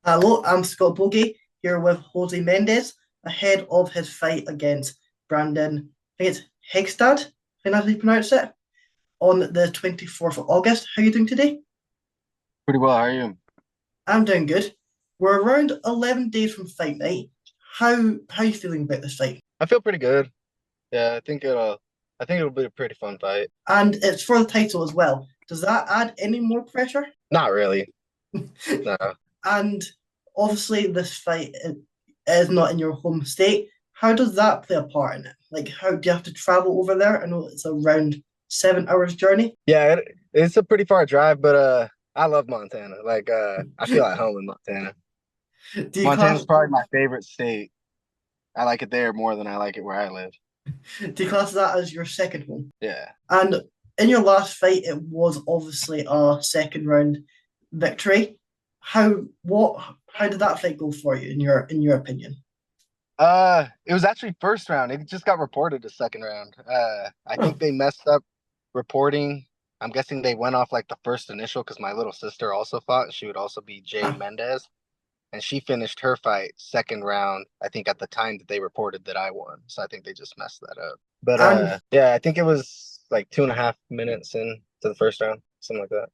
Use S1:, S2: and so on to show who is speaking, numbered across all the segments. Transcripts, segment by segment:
S1: Hello, I'm Scott Bogey here with Jose Mendez ahead of his fight against Brandon, I think it's Hegstad, I think that's how you pronounce it, on the 24th of August. How are you doing today?
S2: Pretty well. How are you?
S1: I'm doing good. We're around 11 days from fight night. How are you feeling about this fight?
S2: I feel pretty good. Yeah, I think it'll be a pretty fun fight.
S1: And it's for the title as well. Does that add any more pressure?
S2: Not really. No.
S1: And obviously, this fight is not in your home state. How does that play a part in it? Like, how do you have to travel over there? I know it's around 7 hours journey.
S2: Yeah, it's a pretty far drive, but I love Montana. I feel at home in Montana.
S1: Do you
S2: Montana's
S1: class
S2: probably my favorite state. I like it there more than I like it where I live.
S1: do you class that as your second home?
S2: Yeah.
S1: And in your last fight, it was obviously a second round victory. How did that fight go for you in your opinion?
S2: It was actually first round. It just got reported the second round. I
S1: Oh,
S2: think they messed up reporting. I'm guessing they went off like the first initial because my little sister also fought. She would also be Jay
S1: ah,
S2: Mendez. And she finished her fight second round, I think at the time that they reported that I won. So I think they just messed that up. But
S1: and
S2: yeah, I think it was like 2.5 minutes in to the first round, something like that.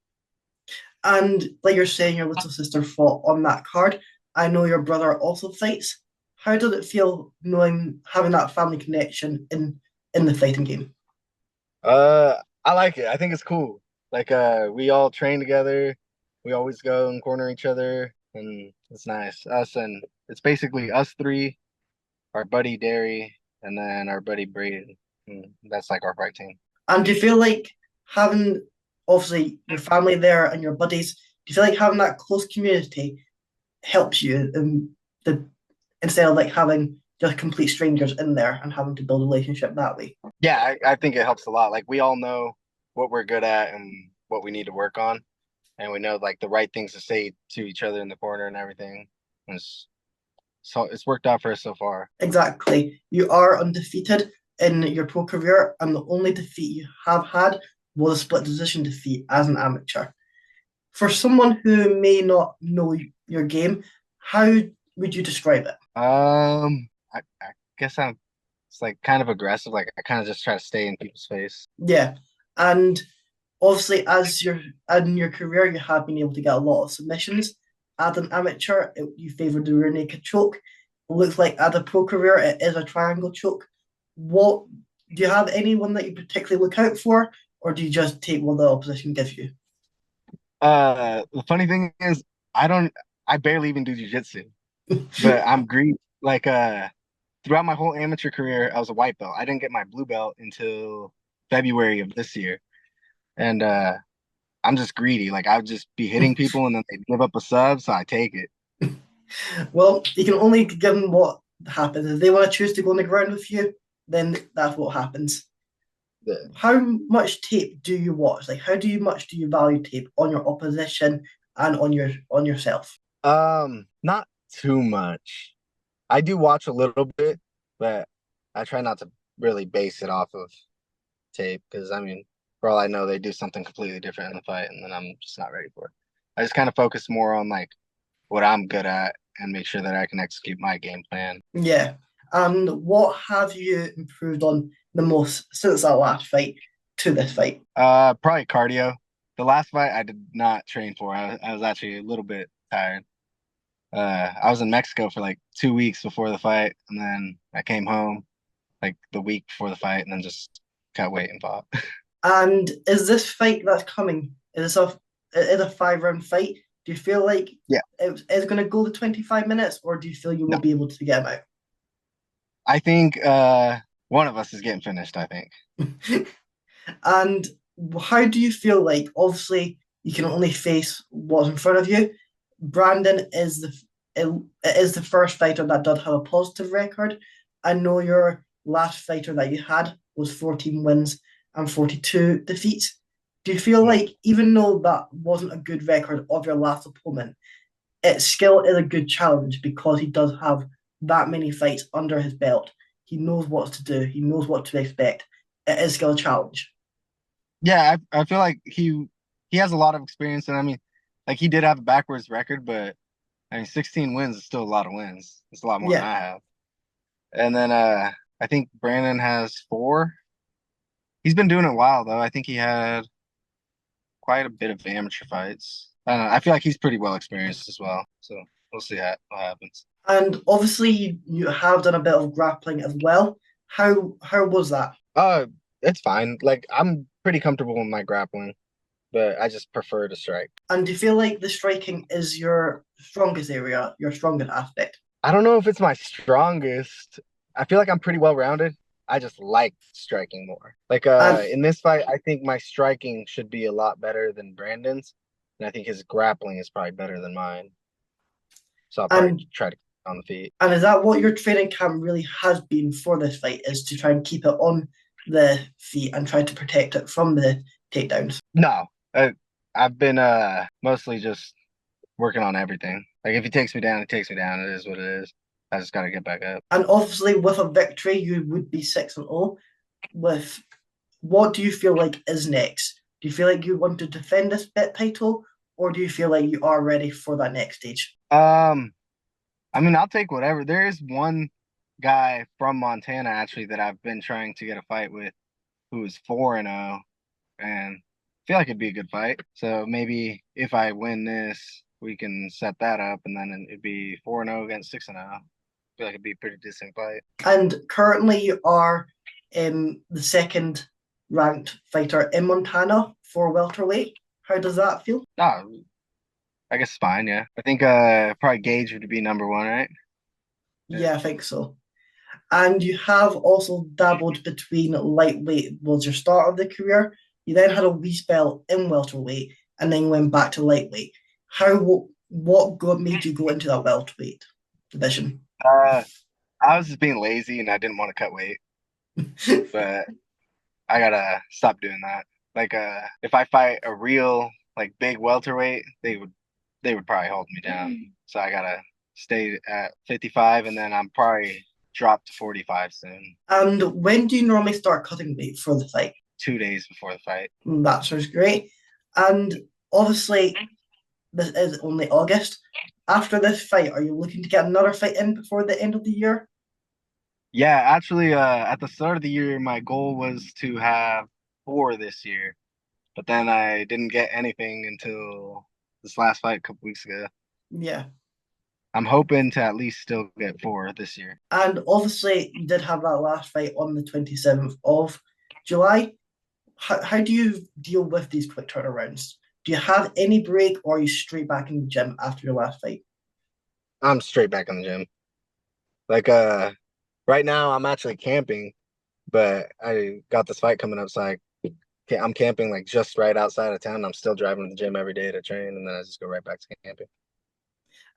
S1: And like you're saying, your little sister fought on that card. I know your brother also fights. How does it feel knowing having that family connection in the fighting game?
S2: I like it. I think it's cool. We all train together. We always go and corner each other, and it's nice. Us and it's basically us three, our buddy Derry, and then our buddy Braden. And that's like our fight team.
S1: And do you feel like having obviously your family there and your buddies, do you feel like having that close community helps you the instead of like having just complete strangers in there and having to build a relationship that way?
S2: Yeah, I think it helps a lot. Like we all know what we're good at and what we need to work on, and we know like the right things to say to each other in the corner and everything. And so it's worked out for us so far.
S1: Exactly. You are undefeated in your pro career, and the only defeat you have had was a split decision defeat as an amateur. For someone who may not know your game, how would you describe it?
S2: I guess I'm it's like kind of aggressive. Like I kind of just try to stay in people's face.
S1: Yeah, and obviously, as your in your career, you have been able to get a lot of submissions. As an amateur, you favoured the rear naked choke. It looks like as a pro career, it is a triangle choke. What do you have anyone that you particularly look out for, or do you just take what the opposition gives you?
S2: The funny thing is, I don't, I barely even do jujitsu, but I'm great. Like throughout my whole amateur career, I was a white belt. I didn't get my blue belt until February of this year. And I'm just greedy. Like I would just be hitting people and then they give up a sub, so I take it.
S1: Well, you can only give them what happens. If they want to choose to go on the ground with you, then that's what happens.
S2: Yeah.
S1: How much tape do you watch? Like, how do you much do you value tape on your opposition and on yourself?
S2: Not too much. I do watch a little bit, but I try not to really base it off of tape because I mean, for all I know, they do something completely different in the fight, and then I'm just not ready for it. I just kind of focus more on like what I'm good at and make sure that I can execute my game plan.
S1: Yeah. And what have you improved on the most since that last fight to this fight?
S2: Probably cardio. The last fight I did not train for. I was actually a little bit tired. I was in Mexico for like 2 weeks before the fight, and then I came home like the week before the fight, and then just cut weight and fought.
S1: And is this fight that's coming? Is a 5 round fight? Do you feel like
S2: Yeah,
S1: it is going to go to 25 minutes, or do you feel you will
S2: no,
S1: be able to get him
S2: I think one of us is getting finished. I think.
S1: out? And how do you feel like? Obviously, you can only face what's in front of you. Brandon is it is the first fighter that does have a positive record. I know your last fighter that you had was 14 wins and 42 defeats. Do you feel
S2: Mhm.
S1: like even though that wasn't a good record of your last opponent, it still is a good challenge because he does have that many fights under his belt. He knows what to do. He knows what to expect. It is still a challenge.
S2: Yeah, I feel like he has a lot of experience, and I mean, like he did have a backwards record, but I mean, 16 wins is still a lot of wins. It's a lot more than
S1: Yeah.
S2: I have. And then I think Brandon has 4. He's been doing it a while though. I think he had quite a bit of amateur fights. I don't know. I feel like he's pretty well experienced as well. So we'll see what happens.
S1: And obviously you have done a bit of grappling as well. How was that?
S2: Uh, it's fine. Like I'm pretty comfortable in my grappling, but I just prefer to strike.
S1: And do you feel like the striking is your strongest area, your strongest aspect?
S2: I don't know if it's my strongest. I feel like I'm pretty well rounded. I just like striking more. Like
S1: And
S2: in this fight, I think my striking should be a lot better than Brandon's, and I think his grappling is probably better than mine. So I'll probably
S1: and
S2: try to keep it on the feet.
S1: and is that what your training camp really has been for this fight? Is to try and keep it on the feet and try to protect it from the takedowns?
S2: No, I've been mostly just working on everything. Like if he takes me down, he takes me down. It is what it is. I just got to get back up.
S1: And obviously, with a victory, you would be 6-0. With what do you feel like is next? Do you feel like you want to defend this bit title, or do you feel like you are ready for that next stage?
S2: Um, I mean, I'll take whatever. There is one guy from Montana actually that I've been trying to get a fight with who is 4-0, and I feel like it'd be a good fight. So maybe if I win this, we can set that up, and then it'd be 4-0 against 6-0. I feel like it'd be a pretty decent fight.
S1: And currently, you are the second ranked fighter in Montana for welterweight. How does that feel?
S2: No, I guess it's fine. Yeah, I think probably Gage would be number 1, right? Yeah.
S1: Yeah, I think so. And you have also dabbled between lightweight was your start of the career. You then had a wee spell in welterweight, and then went back to lightweight. What made you go into that welterweight division?
S2: Uh, I was just being lazy and I didn't want to cut weight, but I gotta stop doing that. Like if I fight a real like big welterweight, they would probably hold me down. So I gotta stay at 55 and then I'm probably drop to 45 soon,
S1: And when do you normally start cutting weight for the fight?
S2: 2 days before the fight.
S1: That sounds great. And obviously, this is only August. After this fight, are you looking to get another fight in before the end of the year?
S2: Yeah, actually at the start of the year my goal was to have 4 this year, but then I didn't get anything until this last fight a couple weeks ago.
S1: Yeah.
S2: I'm hoping to at least still get 4 this year.
S1: And obviously, you did have that last fight on the 27th of July. How do you deal with these quick turnarounds? Do you have any break, or are you straight back in the gym after your last fight?
S2: I'm straight back in the gym. Like right now I'm actually camping, but I got this fight coming up, so I'm camping like just right outside of town. I'm still driving to the gym every day to train, and then I just go right back to camping.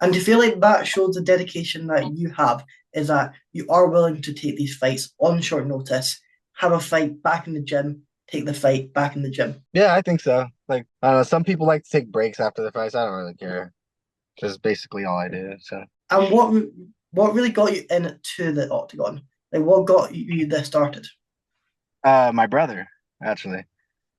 S1: And do you feel like that shows the dedication that you have, is that you are willing to take these fights on short notice, have a fight back in the gym, take the fight back in the gym?
S2: Yeah, I think so. Like I don't know, some people like to take breaks after the fights. I don't really care. Just basically all I do. So
S1: And what really got you into the octagon? Like, what got you this started?
S2: my brother, actually.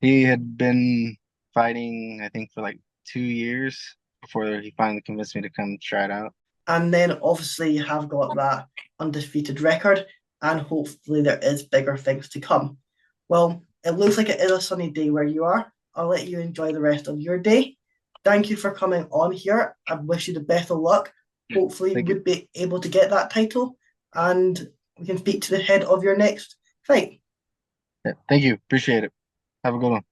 S2: He had been fighting, I think, for like 2 years before he finally convinced me to come try it out.
S1: And then obviously you have got that undefeated record, and hopefully there is bigger things to come. Well, it looks like it is a sunny day where you are. I'll let you enjoy the rest of your day. Thank you for coming on here. I wish you the best of luck. Hopefully, you
S2: Thank you.
S1: would be able to get that title, and we can speak to the head of your next fight.
S2: Yeah, thank you. Appreciate it. Have a good one.